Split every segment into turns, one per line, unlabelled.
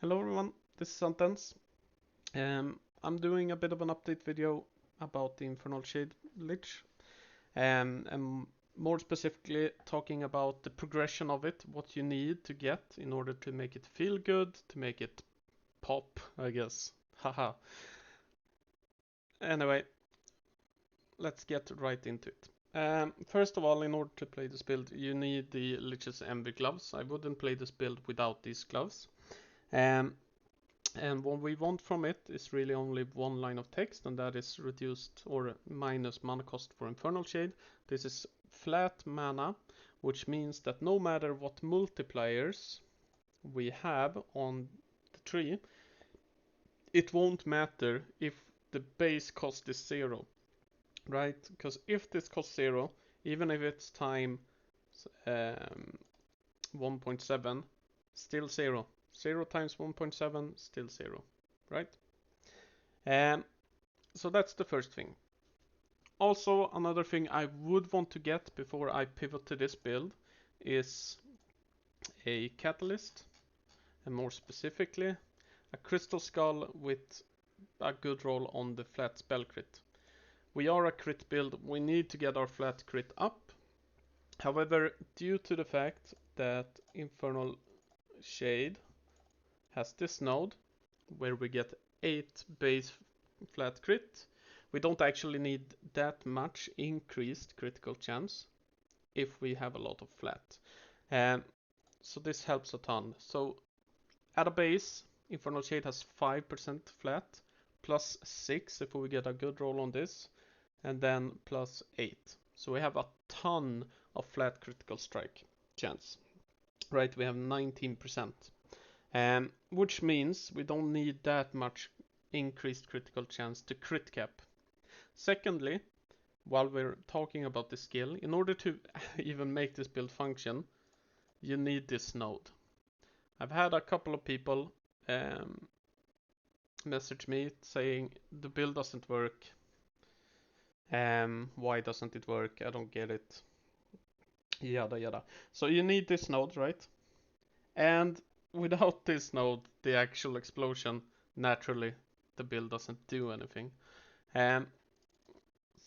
Hello everyone, this is Santens. I'm doing a bit of an update video about the Infernal Shade Lich, and more specifically talking about the progression of it, what you need to get in order to make it feel good, to make it pop, I guess. Haha. Anyway, let's get right into it. First of all, in order to play this build, you need the Lich's Envy gloves. I wouldn't play this build without these gloves. Um, And what we want from it is really only one line of text, and that is reduced or minus mana cost for Infernal Shade. This is flat mana, which means that no matter what multipliers we have on the tree, it won't matter if the base cost is 0, right? Because if this costs 0, even if it's time um, 1.7, still 0. 0 times 1.7, still 0, right? Um, so that's the first thing. Also, another thing I would want to get before I pivot to this build is a catalyst, and more specifically, a crystal skull with a good roll on the flat spell crit. We are a crit build, we need to get our flat crit up. However, due to the fact that Infernal Shade has this node, where we get 8 base flat crit, we don't actually need that much increased critical chance if we have a lot of flat. So this helps a ton. So at a base, Infernal Shade has 5% flat, plus 6 if we get a good roll on this, and then plus 8. So we have a ton of flat critical strike chance. Right, we have 19%. Which means we don't need that much increased critical chance to crit cap. Secondly, while we're talking about the skill, in order to even make this build function, you need this node. I've had a couple of people message me saying the build doesn't work. Why doesn't it work? I don't get it. Yada yada. So you need this node, right? And without this node, the actual explosion, naturally, the build doesn't do anything. Um,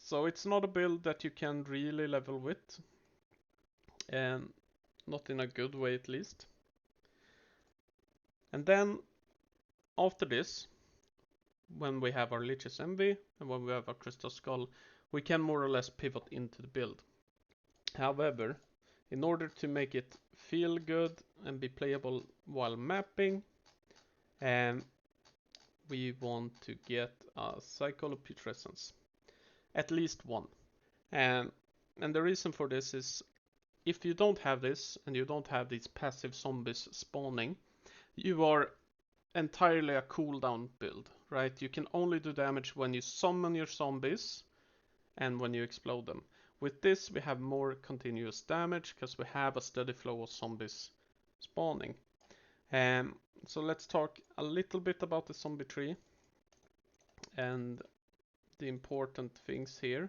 so it's not a build that you can really level with, and not in a good way at least. And then after this, when we have our Lich's Envy and when we have our Crystal Skull, we can more or less pivot into the build. However, in order to make it feel good and be playable while mapping, we want to get a Cycle of Putrescence. At least one. And the reason for this is if you don't have this and you don't have these passive zombies spawning, you are entirely a cooldown build, right? You can only do damage when you summon your zombies and when you explode them. With this, we have more continuous damage because we have a steady flow of zombies spawning. So let's talk a little bit about the zombie tree and the important things here.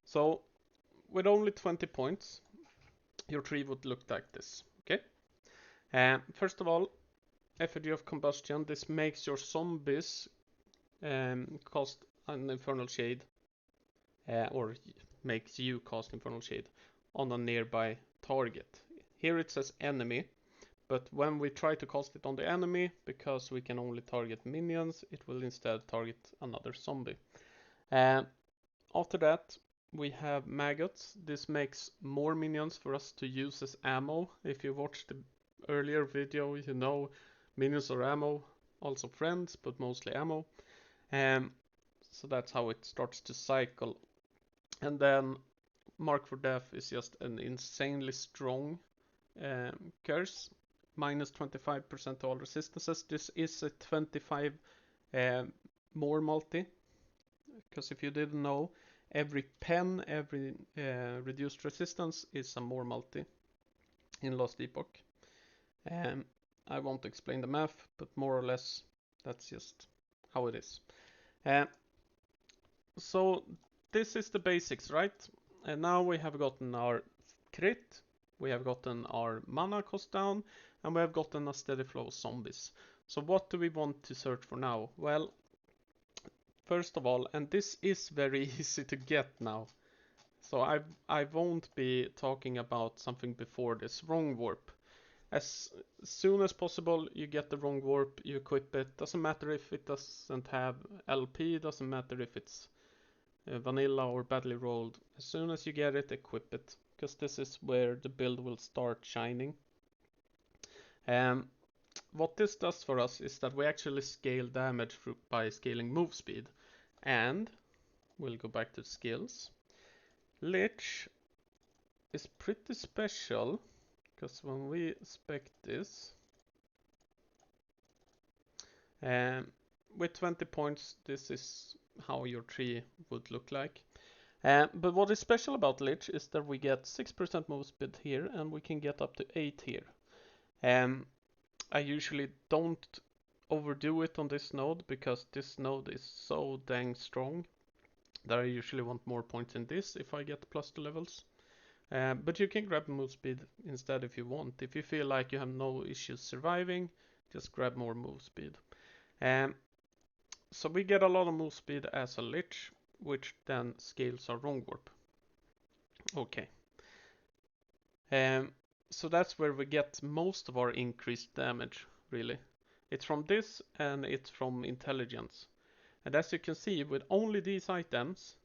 So with only 20 points, your tree would look like this. Okay. First of all, effigy of combustion. This makes your zombies cast an Infernal Shade, or makes you cast Infernal Shade on a nearby target. Here it says enemy, but when we try to cast it on the enemy, because we can only target minions, it will instead target another zombie. After that, we have maggots. This makes more minions for us to use as ammo. If you watched the earlier video, you know minions are ammo, also friends, but mostly ammo. So that's how it starts to cycle. And then Mark for Death is just an insanely strong curse. Minus 25% to all resistances. This is a 25 more multi. Because if you didn't know, every pen, every reduced resistance is a more multi in Lost Epoch. I won't explain the math, but more or less that's just how it is. So this is the basics, right? And now we have gotten our crit, we have gotten our mana cost down, and we have gotten a steady flow of zombies. So what do we want to search for now? Well, first of all, and this is very easy to get now, so I won't be talking about something before this, wrong warp. As soon as possible you get the wrong warp, you equip it. Doesn't matter if it doesn't have LP, doesn't matter if it's vanilla or badly rolled. As soon as you get it, equip it, because this is where the build will start shining. What this does for us is that we actually scale damage by scaling move speed. And we'll go back to skills. Lich is pretty special, because when we spec this, with 20 points, this is how your tree would look like. But what is special about Lich is that we get 6% move speed here, and we can get up to 8 here. I usually don't overdo it on this node, because this node is so dang strong that I usually want more points in this if I get +2 levels. But you can grab move speed instead if you want. If you feel like you have no issues surviving, just grab more move speed. So we get a lot of move speed as a Lich, which then scales our wrong warp. Okay. So that's where we get most of our increased damage, really. It's from this and it's from intelligence. And as you can see, with only these items,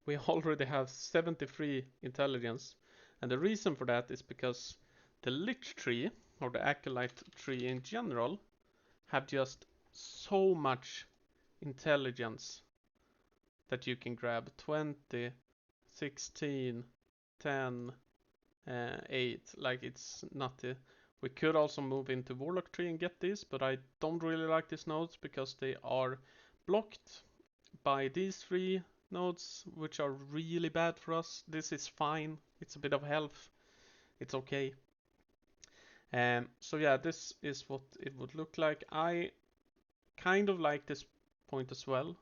we already have 73 intelligence. And the reason for that is because the Lich tree, or the Acolyte tree in general, have just so much intelligence that you can grab 20, 16, 10, 8. Like, it's nutty. We could also move into Warlock tree and get this, but I don't really like these nodes because they are blocked by these 3 nodes, which are really bad for us. This is fine. It's a bit of health. It's okay. So yeah, this is what it would look like. I kind of like this point as well.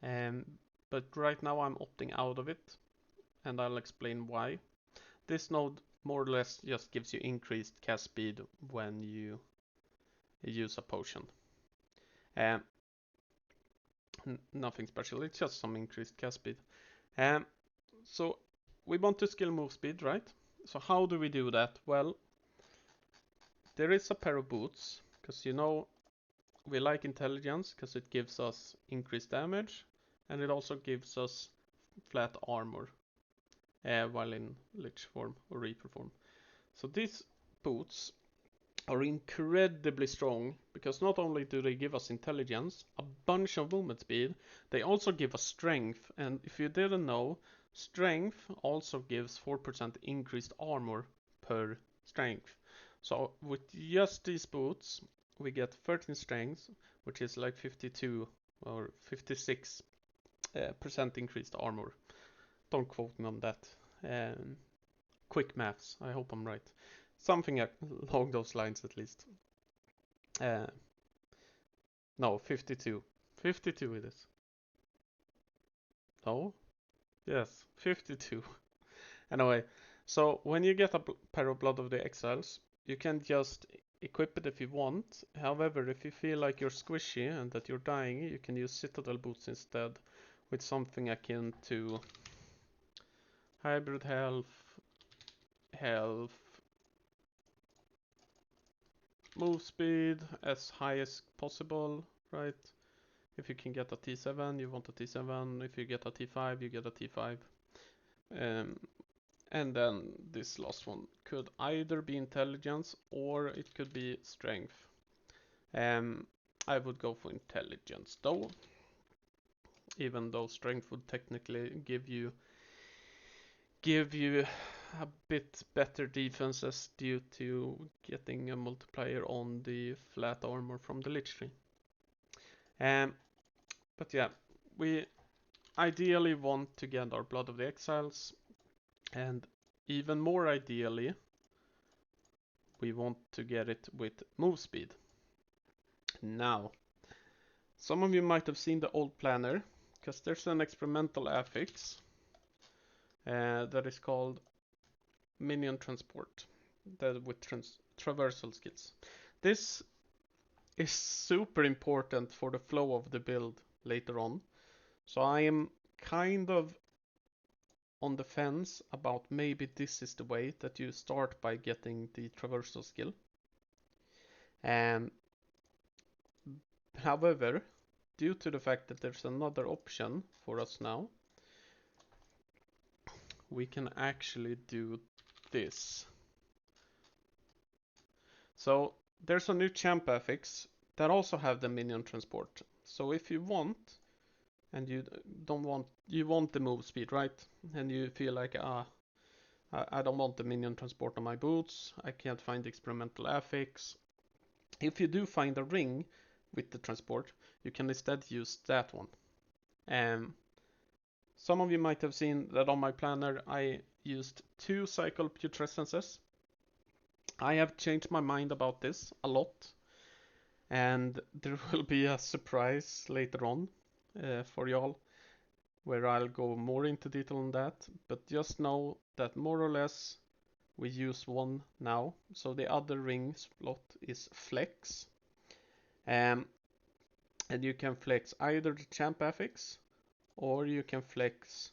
But right now I'm opting out of it, and I'll explain why. This node more or less just gives you increased cast speed when you use a potion. Nothing special, it's just some increased cast speed. So we want to skill move speed, right? So how do we do that? Well, there is a pair of boots, because you know we like intelligence because it gives us increased damage, and it also gives us flat armor while in Lich form or Reaper form. So these boots are incredibly strong, because not only do they give us intelligence, a bunch of movement speed, they also give us strength. And if you didn't know, strength also gives 4% increased armor per strength. So with just these boots, we get 13 strength, which is like 52 or 56% increased armor. Don't quote me on that. Quick maths, I hope I'm right. Something along those lines at least. No, 52. 52 it is. No? Yes, 52. Anyway, so when you get a pair of Blood of the Exiles, you can just equip it if you want. However, if you feel like you're squishy and that you're dying, you can use Citadel Boots instead, with something akin to Hybrid health, move speed as high as possible, right? If you can get a T7, you want a T7. If you get a T5, you get a T5. And then this last one could either be intelligence or it could be strength. I would go for intelligence though, even though strength would technically give you a bit better defenses due to getting a multiplier on the flat armor from the Lich tree. But yeah, we ideally want to get our Blood of the Exiles, and even more ideally, we want to get it with move speed. Now, some of you might have seen the old planner, because there's an experimental affix that is called minion transport with traversal skills. This is super important for the flow of the build later on. So I am kind of on the fence about maybe this is the way that you start by getting the traversal skill. However, due to the fact that there's another option for us now, we can actually do this. So there's a new champ affix that also have the minion transport. So if you want, and you want the move speed, right? And you feel like, I don't want the minion transport on my boots, I can't find the experimental affix. If you do find a ring with the transport, you can instead use that one. Some of you might have seen that on my planner I used 2 cycle putrescences. I have changed my mind about this a lot, and there will be a surprise later on for y'all where I'll go more into detail on that, but just know that more or less we use 1 now, so the other ring slot is flex. And you can flex either the champ affix or you can flex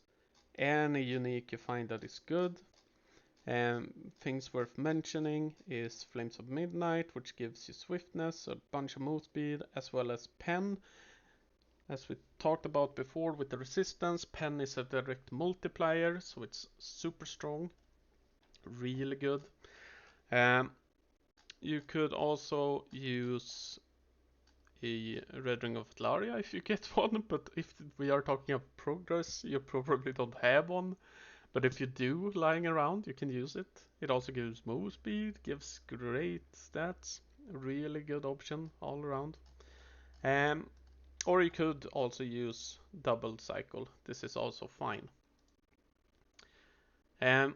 any unique you find that is good. Things worth mentioning is Flames of Midnight, which gives you swiftness, a bunch of move speed, as well as Pen. As we talked about before with the resistance, Pen is a direct multiplier, so it's super strong, really good. You could also use a Red Ring of Tlaria if you get one, but if we are talking of progress, you probably don't have one. But if you do lying around, you can use it. It also gives move speed, gives great stats, really good option all around. Or you could also use double cycle. This is also fine. Adding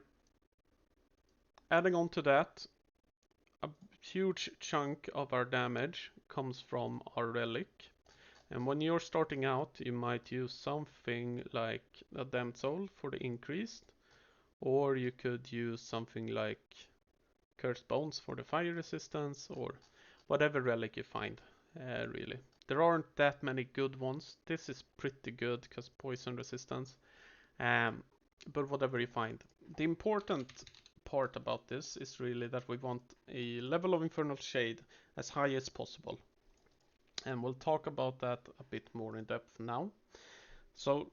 on to that, a huge chunk of our damage comes from our relic. And when you're starting out, you might use something like a Damsel for the increased, or you could use something like Cursed Bones for the fire resistance, or whatever relic you find, really. There aren't that many good ones. This is pretty good because poison resistance, but whatever you find. The important part about this is really that we want a level of Infernal Shade as high as possible. And we'll talk about that a bit more in depth now. So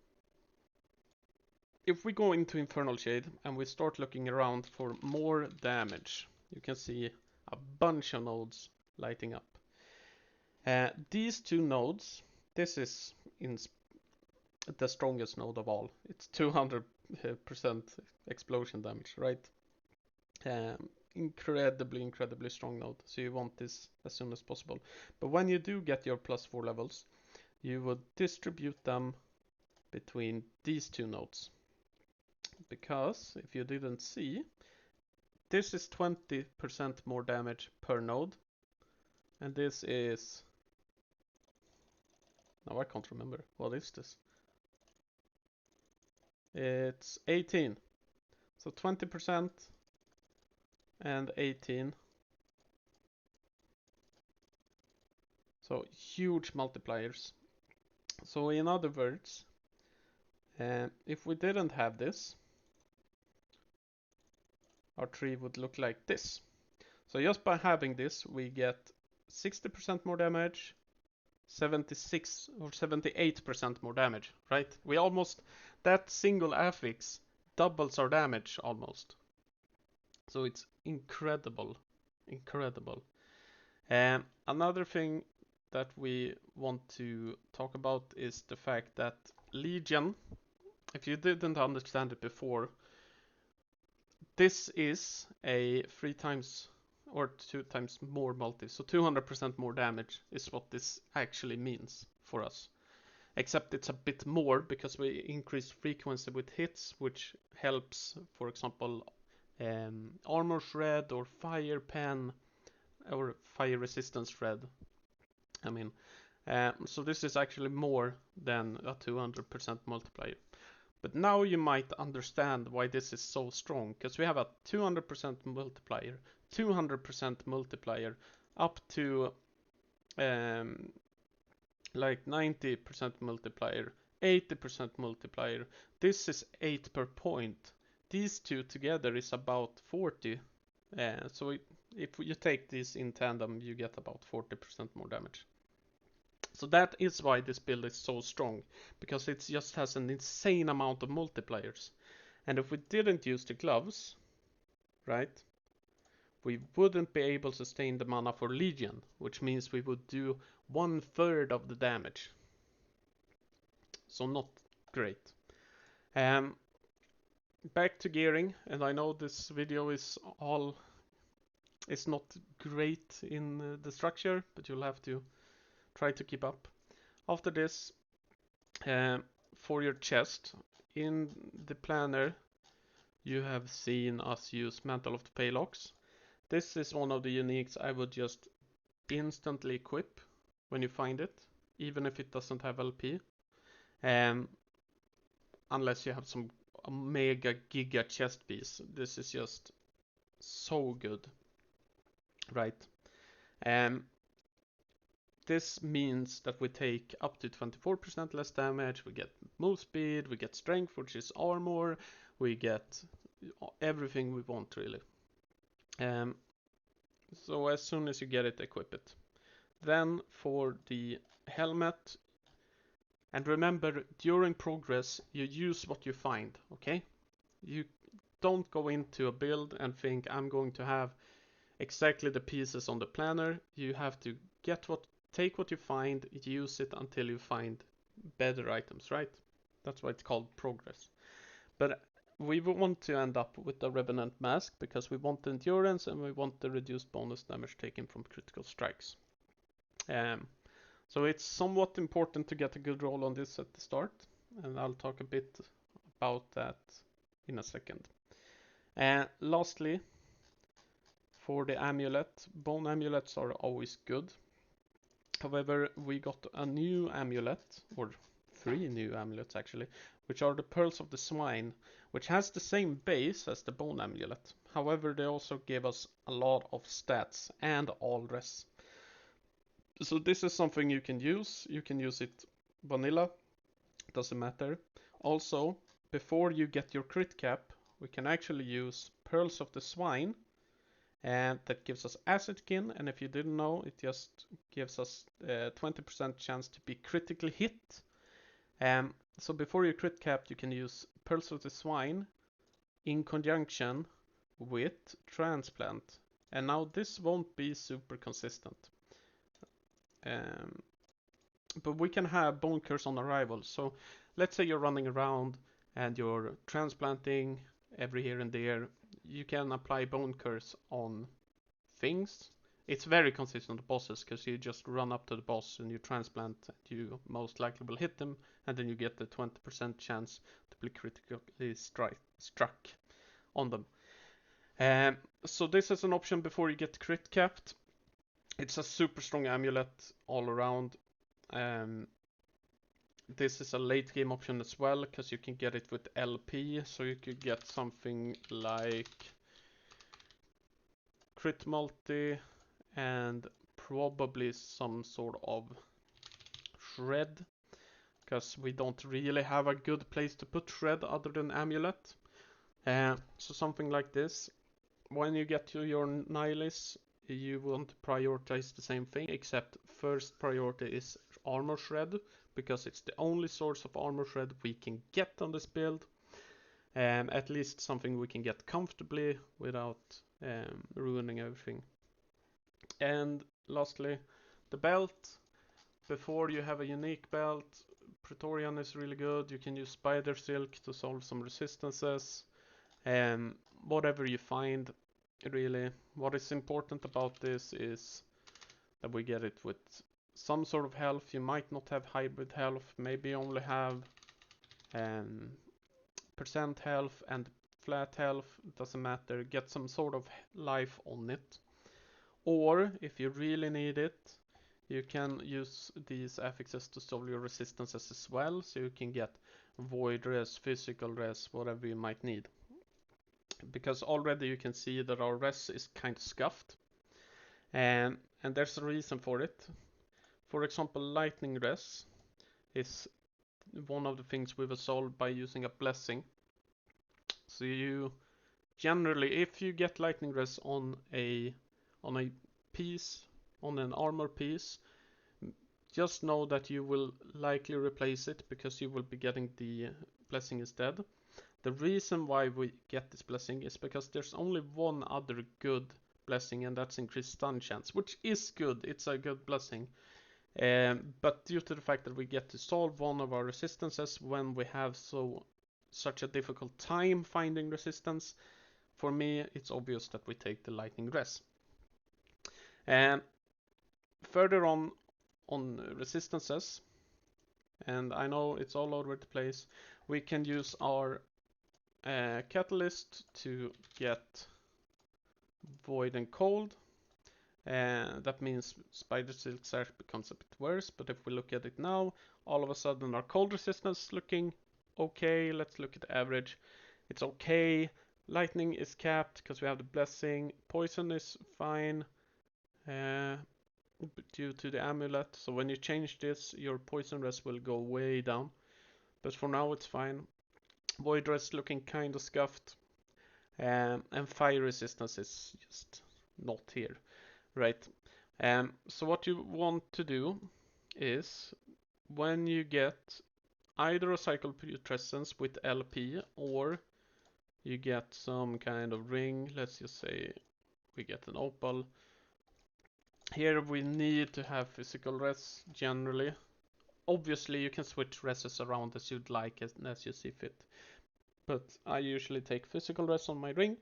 if we go into Infernal Shade and we start looking around for more damage, you can see a bunch of nodes lighting up. These 2 nodes, this is the strongest node of all. It's 200% explosion damage, right? Incredibly strong node, so you want this as soon as possible. But when you do get your +4 levels, you would distribute them between these 2 nodes. Because if you didn't see, this is 20% more damage per node, and this is, now I can't remember, what is this? It's 18. So 20% and 18. So huge multipliers. So in other words, if we didn't have this, our tree would look like this. So just by having this, we get 60% more damage, 76 or 78% more damage, right? We almost, that single affix doubles our damage almost. So it's incredible. Another thing that we want to talk about is the fact that Legion, if you didn't understand it before, this is a 3 times or 2 times more multi, so 200% more damage is what this actually means for us. Except it's a bit more because we increase frequency with hits, which helps, for example, armor shred or fire pen or fire resistance shred. I mean, so this is actually more than a 200% multiplier. But now you might understand why this is so strong, because we have a 200% multiplier, 200% multiplier, up to like 90% multiplier, 80% multiplier. This is 8 per point. These two together is about 40. So if you take these in tandem, you get about 40% more damage. So that is why this build is so strong, because it just has an insane amount of multipliers. And if we didn't use the gloves, right, we wouldn't be able to sustain the mana for Legion, which means we would do 1/3 of the damage. So not great. Back to gearing, and I know this video is not great in the structure, but you'll have to try to keep up. After this, for your chest, in the planner, you have seen us use Mantle of the Pale Ox. This is one of the uniques I would just instantly equip when you find it, even if it doesn't have LP. Unless you have some mega giga chest piece. This is just so good, right? This means that we take up to 24% less damage, we get move speed, we get strength, which is armor, we get everything we want, really. So as soon as you get it, equip it. Then for the helmet, and remember, during progress, you use what you find, okay? You don't go into a build and think, I'm going to have exactly the pieces on the planner. You have to take what you find, use it until you find better items, right? That's why it's called progress. But we want to end up with a Revenant Mask because we want the endurance and we want the reduced bonus damage taken from critical strikes. So it's somewhat important to get a good roll on this at the start, and I'll talk a bit about that in a second. Lastly, for the amulet, bone amulets are always good. However, we got a new amulet, or 3 new amulets actually, which are the Pearls of the Swine, which has the same base as the bone amulet. However, they also give us a lot of stats and all res. So this is something you can use. You can use it vanilla, doesn't matter. Also, before you get your crit cap, we can actually use Pearls of the Swine, and that gives us acid skin, and if you didn't know, it just gives us 20% chance to be critically hit. So before you crit cap, you can use Pearls of the Swine in conjunction with Transplant, and now this won't be super consistent. But we can have Bone Curse on arrival. So let's say you're running around and you're transplanting every here and there. You can apply Bone Curse on things. It's very consistent bosses because you just run up to the boss and you transplant, and you most likely will hit them, and then you get the 20% chance to be critically struck on them. So this is an option before you get crit capped. It's a super strong amulet all around. This is a late game option as well, because you can get it with LP, so you could get something like crit multi and probably some sort of shred, because we don't really have a good place to put shred other than amulet. So something like this. When you get to your Nihilist, you want to prioritize the same thing, except first priority is armor shred, because it's the only source of armor shred we can get on this build. At least something we can get comfortably without ruining everything. And lastly, the belt. Before you have a unique belt, Praetorian is really good. You can use Spider Silk to solve some resistances. Whatever you find, really. What is important about this is that we get it with some sort of health. You might not have hybrid health, maybe only have percent health and flat health, doesn't matter. Get some sort of life on it. Or if you really need it, you can use these affixes to solve your resistances as well. So you can get void res, physical res, whatever you might need. Because already you can see that our res is kind of scuffed. And there's a reason for it. For example, lightning res is one of the things we will solve by using a blessing. So you generally, if you get lightning res on a piece, on an armor piece, just know that you will likely replace it because you will be getting the blessing instead. The reason why we get this blessing is because there's only one other good blessing, and that's increased stun chance, which is good. It's a good blessing. But due to the fact that we get to solve one of our resistances when we have such a difficult time finding resistance, for me it's obvious that we take the lightning res. Further on resistances, and I know it's all over the place, we can use our catalyst to get void and cold. That means spider silk sash becomes a bit worse, but if we look at it now, all of a sudden our cold resistance is looking okay. Let's look at the average. It's okay. Lightning is capped because we have the blessing. Poison is fine due to the amulet. So when you change this, your poison res will go way down. But for now it's fine. Void res looking kind of scuffed. And fire resistance is just not here. Right. So what you want to do is when you get either a cycle putrescence with LP or you get some kind of ring, let's just say we get an opal. Here we need to have physical res generally. Obviously you can switch reses around as you'd like, as you see fit. But I usually take physical res on my ring,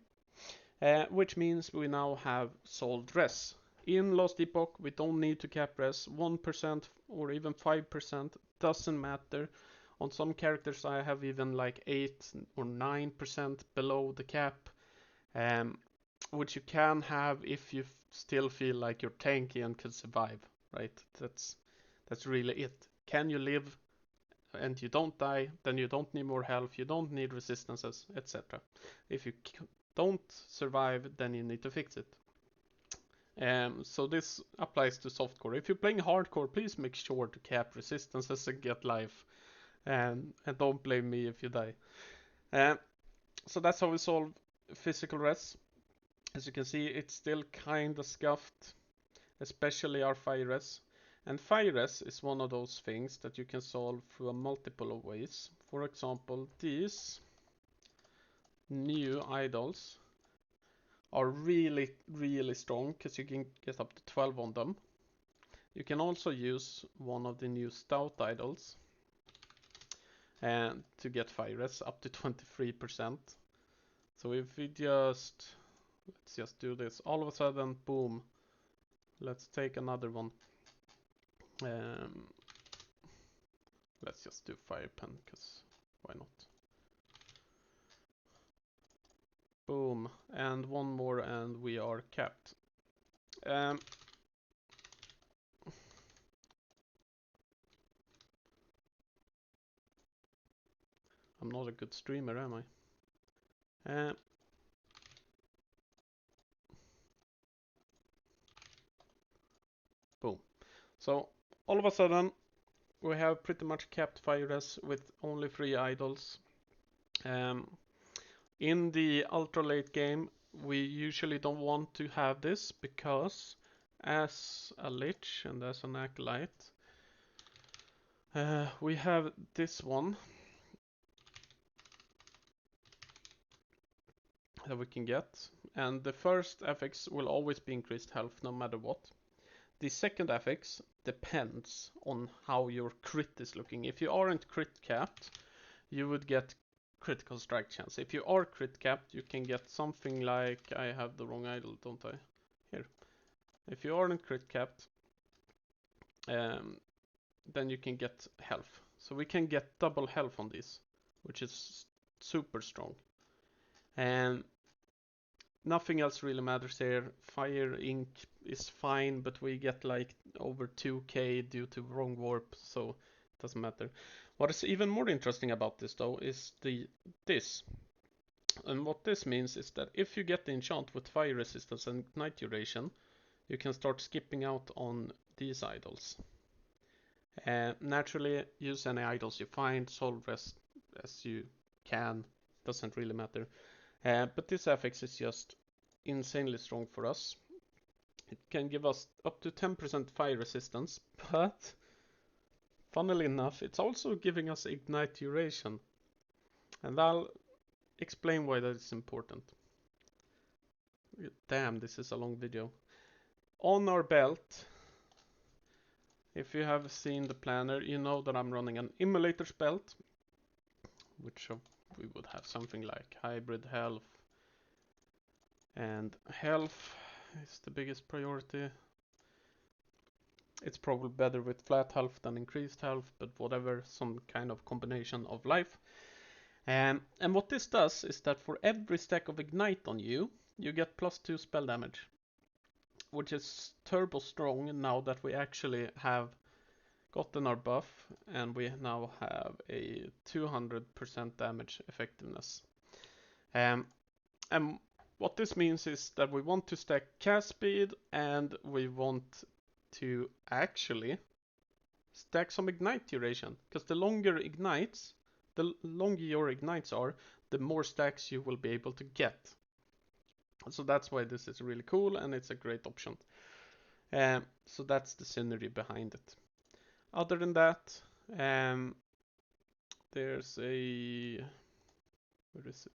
which means we now have solved res. In Lost Epoch, we don't need to cap res. 1% or even 5% doesn't matter. On some characters I have even like 8 or 9% below the cap, which you can have if you still feel like you're tanky and can survive, right? That's really it. Can you live and you don't die, then you don't need more health, you don't need resistances, etc. If you don't survive, then you need to fix it. So this applies to softcore. If you're playing hardcore, please make sure to cap resistances and get life. And don't blame me if you die. So that's how we solve physical res. As you can see, it's still kinda scuffed, especially our fire res. And fire res is one of those things that you can solve through a multiple of ways. For example, these new idols are really, really strong because you can get up to 12 on them. You can also use one of the new stout idols and to get fire res up to 23%. So if we let's just do this, all of a sudden, boom, let's take another one. Let's just do fire pen, because why not? Boom, and one more and we are capped. I'm not a good streamer, am I? Boom. So all of a sudden we have pretty much capped fire res with only 3 idols. In the ultra late game, we usually don't want to have this because as a lich and as an acolyte, we have this one that we can get, and the first affix will always be increased health no matter what. The second affix depends on how your crit is looking. If you aren't crit capped, you would get critical strike chance. If you are crit capped, you can get something like, I have the wrong idol, don't I? Here. If you aren't crit capped, then you can get health. So we can get double health on these, which is super strong. And nothing else really matters here. Fire ink is fine, but we get like over 2k due to wrong warp, so it doesn't matter. What is even more interesting about this though is this. And what this means is that if you get the enchant with fire resistance and ignite duration, you can start skipping out on these idols. Naturally, use any idols you find, solve rest as you can, doesn't really matter. But this affix is just insanely strong for us. It can give us up to 10% fire resistance, but funnily enough, it's also giving us ignite duration. And I'll explain why that is important. Damn, this is a long video. On our belt, if you have seen the planner, you know that I'm running an Emulators belt, which we would have something like hybrid health, and health is the biggest priority. It's probably better with flat health than increased health, but whatever, some kind of combination of life. And what this does is that for every stack of ignite on you, you get +2 spell damage, which is turbo strong now that we actually have gotten our buff and we now have a 200% damage effectiveness. And what this means is that we want to stack cast speed and we want to actually stack some ignite duration, because the longer your ignites are, the more stacks you will be able to get. So that's why this is really cool and it's a great option. So that's the synergy behind it. Other than that, there's a, where is it?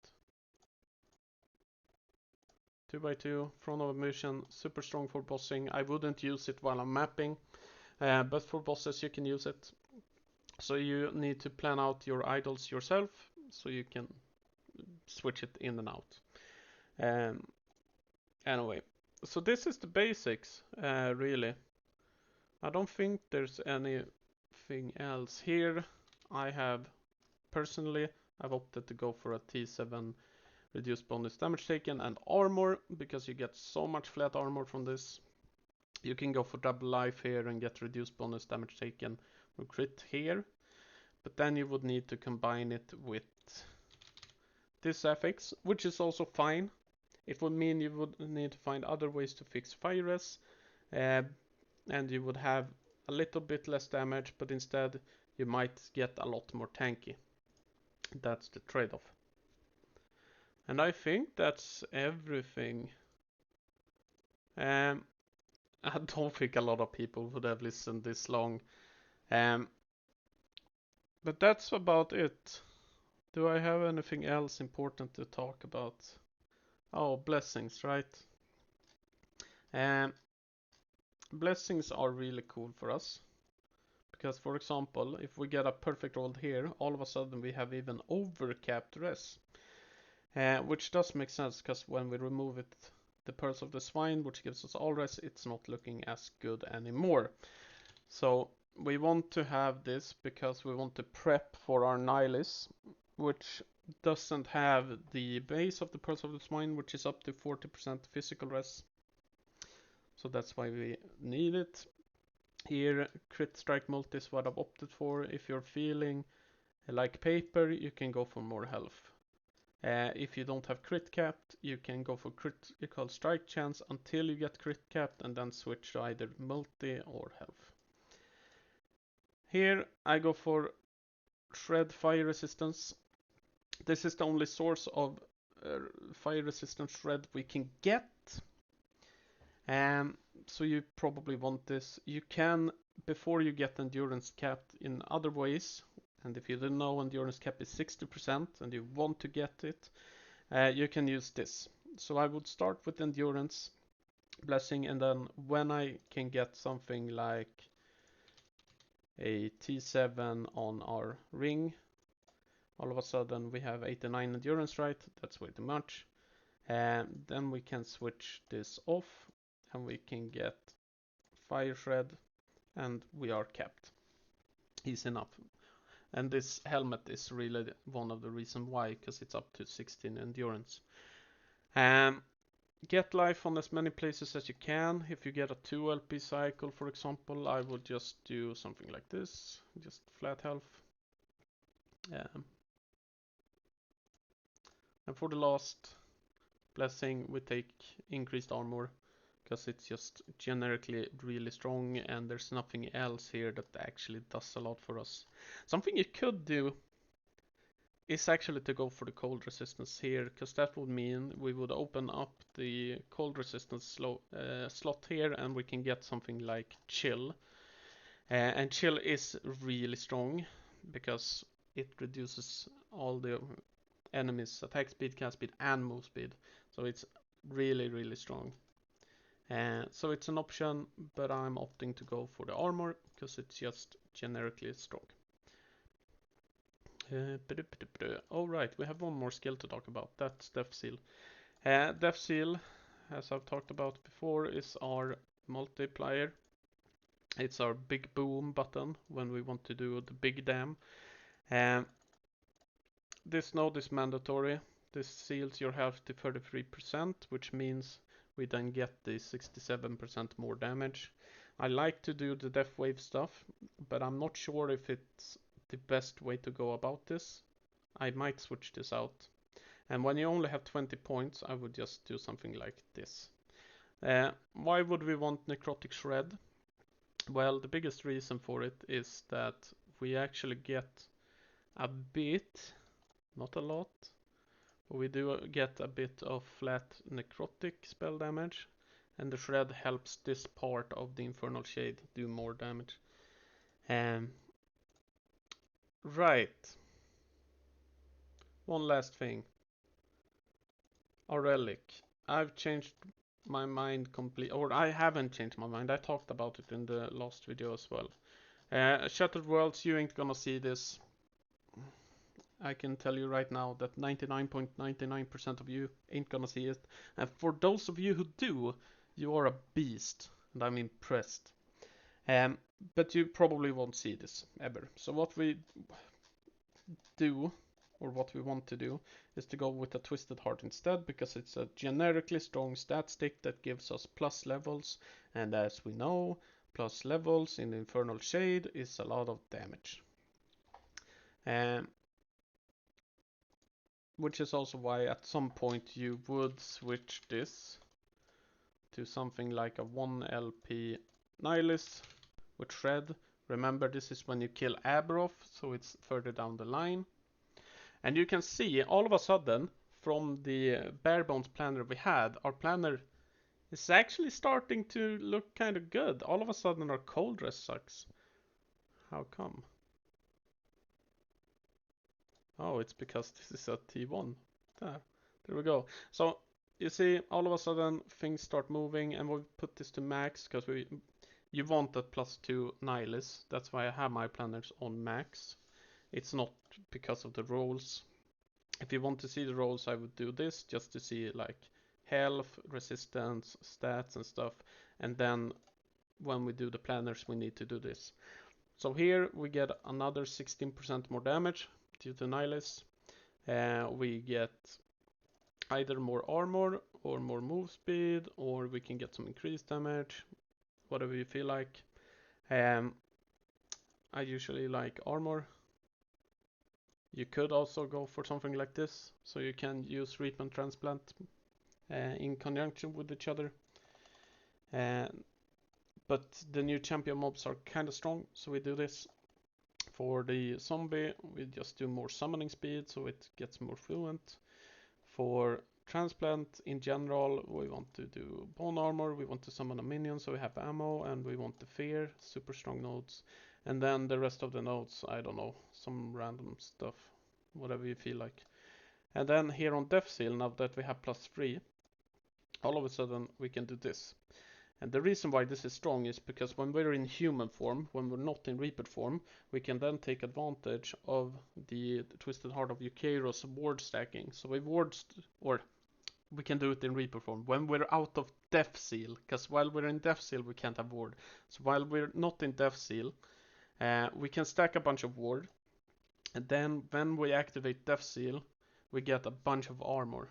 2x2, Throne of Emotion, super strong for bossing. I wouldn't use it while I'm mapping, but for bosses you can use it. So you need to plan out your idols yourself, so you can switch it in and out. Anyway, so this is the basics, really. I don't think there's anything else here. Personally, I've opted to go for a T7 reduced bonus damage taken and armor, because you get so much flat armor from this. You can go for double life here and get reduced bonus damage taken or crit here, but then you would need to combine it with this affix, which is also fine. It would mean you would need to find other ways to fix fire res, and you would have a little bit less damage, but instead you might get a lot more tanky. That's the trade-off. And I think that's everything. I don't think a lot of people would have listened this long. But that's about it. Do I have anything else important to talk about? Oh, blessings, right? Blessings are really cool for us. Because, for example, if we get a perfect roll here, all of a sudden we have even overcapped res. Which does make sense, because when we remove it, the Pearls of the Swine, which gives us all res, it's not looking as good anymore. So we want to have this because we want to prep for our Nihilus, which doesn't have the base of the Pearls of the Swine, which is up to 40% physical res. So that's why we need it. Here, crit strike multi is what I've opted for. If you're feeling like paper, you can go for more health. If you don't have crit capped, you can go for critical strike chance until you get crit capped and then switch to either multi or health. Here I go for shred fire resistance. This is the only source of fire resistance shred we can get. So you probably want this. You can, before you get endurance capped in other ways, and if you didn't know, endurance cap is 60% and you want to get it, you can use this. So I would start with endurance blessing, and then when I can get something like a T7 on our ring, all of a sudden we have 89 endurance, right? That's way too much. And then we can switch this off and we can get fire shred and we are capped. Easy enough. And this helmet is really one of the reasons why, because it's up to 16 endurance. Get life on as many places as you can. If you get a 2 LP cycle, for example, I would just do something like this, just flat health. Um, and for the last blessing, we take increased armor because it's just generically really strong, and there's nothing else here that actually does a lot for us. Something you could do is actually to go for the cold resistance here, because that would mean we would open up the cold resistance slot here, and we can get something like chill. And chill is really strong because it reduces all the enemies' attack speed, cast speed, and move speed. So it's really, really strong. So it's an option, but I'm opting to go for the armor because it's just generically strong. Alright, we have one more skill to talk about. That's Death Seal. Death Seal, as I've talked about before, is our multiplier. It's our big boom button when we want to do the big dam. This node is mandatory. This seals your health to 33%, which means we then get the 67% more damage. I like to do the death wave stuff, but I'm not sure if it's the best way to go about this. I might switch this out. And when you only have 20 points, I would just do something like this. Why would we want Necrotic Shred? Well, the biggest reason for it is that we actually get a bit, not a lot, but we do get a bit of flat necrotic spell damage, and the shred helps this part of the Infernal Shade do more damage. Right. One last thing. Our relic. I've changed my mind completely, or I haven't changed my mind. I talked about it in the last video as well. Shattered Worlds, you ain't gonna see this. I can tell you right now that 99.99% of you ain't gonna see it. And for those of you who do, you are a beast, and I'm impressed. Um, but you probably won't see this ever. So what we do, or what we want to do, is to go with a Twisted Heart instead, because it's a generically strong stat stick that gives us plus levels, and as we know, plus levels in Infernal Shade is a lot of damage. Which is also why at some point you would switch this to something like a 1 LP Nihilist with Shred. Remember, this is when you kill Aberoth, so it's further down the line. And you can see all of a sudden from the bare bones planner we had, our planner is actually starting to look kind of good. All of a sudden our cold rest sucks. How come? Oh, it's because this is a T1. There we go. So you see, all of a sudden things start moving, and we'll put this to max because you want that +2 Nihilist. That's why I have my planners on max. It's not because of the rolls. If you want to see the rolls, I would do this just to see like health, resistance, stats, and stuff. And then when we do the planners, we need to do this. So here we get another 16% more damage due to Nihilist. We get either more armor or more move speed, or we can get some increased damage, whatever you feel like. I usually like armor. You could also go for something like this, so you can use Reap and Transplant in conjunction with each other. But the new champion mobs are kind of strong, so we do this. For the zombie, we just do more summoning speed, so it gets more fluent. For transplant in general, we want to do bone armor, we want to summon a minion so we have ammo, and we want the fear, super strong nodes. And then the rest of the nodes, I don't know, some random stuff, whatever you feel like. And then here on Death Seal, now that we have +3, all of a sudden we can do this. And the reason why this is strong is because when we're in human form, when we're not in Reaper form, we can then take advantage of the Twisted Heart of Yukeiro's ward stacking. So we can do it in Reaper form when we're out of Death Seal, because while we're in Death Seal we can't have ward. So while we're not in Death Seal, we can stack a bunch of ward, and then when we activate Death Seal, we get a bunch of armor.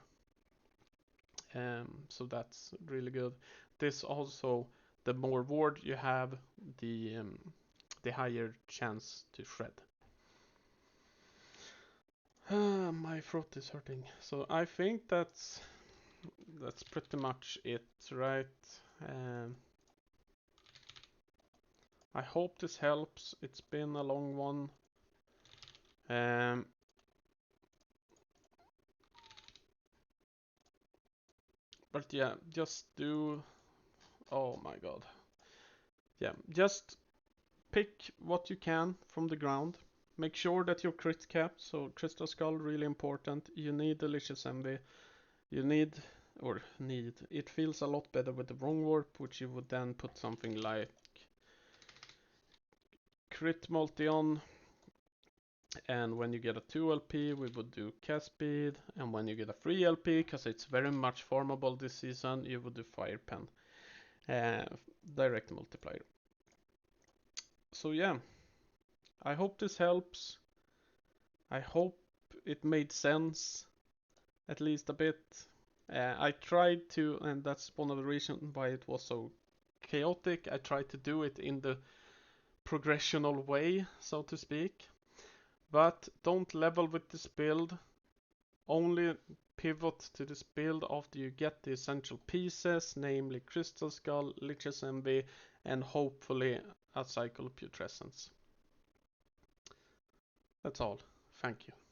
So that's really good. This also, the more ward you have, the higher chance to shred. My throat is hurting. So I think that's pretty much it, right? Um, I hope this helps. It's been a long one. Um, but yeah, just do. Oh my god. Yeah, just pick what you can from the ground. Make sure that you're crit capped. So Crystal Skull really important. You need Delicious Envy. You need or need. It feels a lot better with the wrong warp, which you would then put something like crit multi on. And when you get a 2 LP, we would do cast speed. And when you get a 3 LP, because it's very much farmable this season, you would do fire pen. Direct multiplier. So yeah, I hope this helps. I hope it made sense, at least a bit. I tried to, and that's one of the reasons why it was so chaotic. I tried to do it in the progressional way, so to speak. But don't level with this build. Only pivot to this build after you get the essential pieces, namely Crystal Skull, Lich's Envy, and hopefully a Cycle of Putrescence. That's all. Thank you.